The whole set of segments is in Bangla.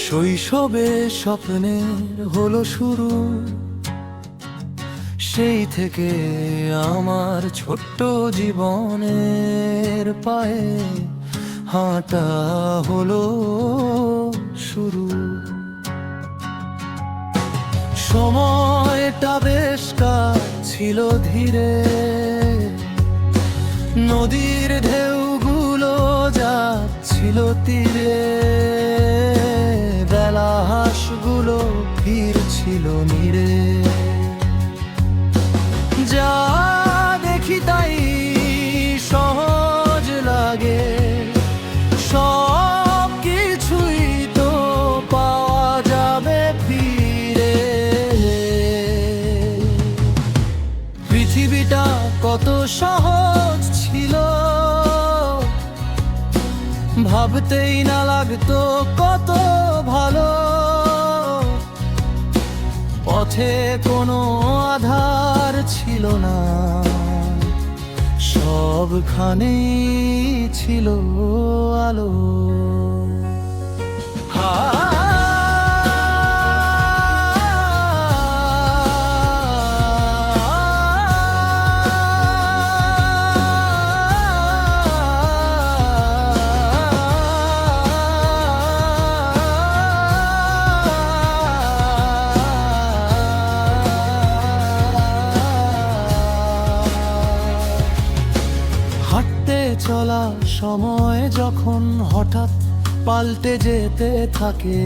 শৈশবে স্বপ্নের হলো শুরু, সেই থেকে আমার ছোট্ট জীবনের পায়ে হাঁটা হলো শুরু। সময়টা বেশ ছিল ধীরে, নদীর ঢেউগুলো যাচ্ছিল তীরে, বেলা হাঁসগুলো ফিরছিল নীরে। যা দেখি তাই সহজ লাগে, সব কিছুই তো পাওয়া যাবে ফিরে। পৃথিবীটা কত সহজ ছিল, ভাবতেই না লাগতো কত ভালো। পথে কোনো আধার ছিল না, সবখানেই ছিল আলো। চলা সময় যখন হঠাৎ পাল্টে যেতে থাকে,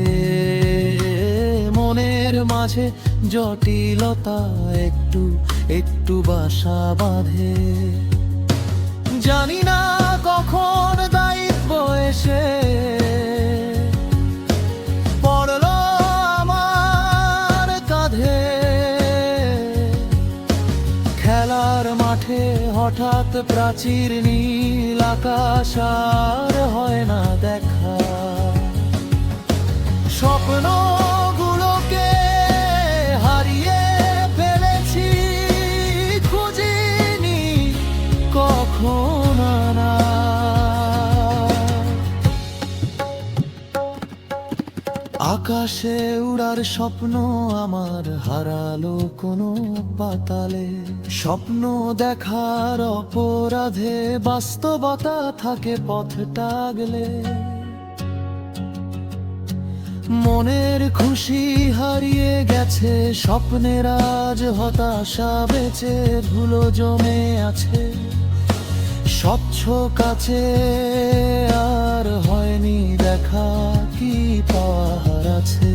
মনের মাঝে জটিলতা একটু একটু বাসা বাঁধে। জানি না কখন দায়িত্ব এসে পড়লো আমার কাঁধে। খেলার মাঠে হঠাৎ প্রাচীর নীল আকাশ আর হয় না দেখা। স্বপ্নগুলোকে হারিয়ে ফেলেছি, খুঁজিনি কখনো না। আকাশে উড়ার স্বপ্ন আমার হারালো কোনো পাতালে। স্বপ্ন দেখার অপরাধে বাস্তবতা থাকে পথটা আগলে। মনের খুশি হারিয়ে গেছে, স্বপ্নের আজ হতাশা বেঁচে ধুলো জমে আছে। স্বচ্ছ কাছে আর হয়নি দেখা, কি পাওয়ার আছে।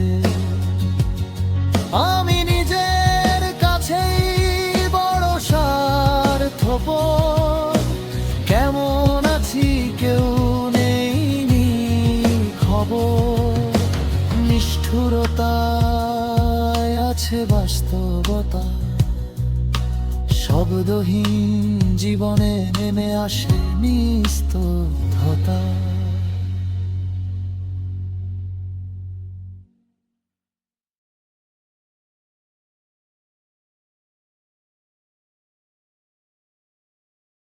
আমি নিজের কাছেই বড় স্বার্থপর, কেমন আছি কেউ নেই খবর। নিষ্ঠুরতায় আছে বাস্তবতা, শব্দহীন জীবনে নেমে আসে নিস্তব্ধতা।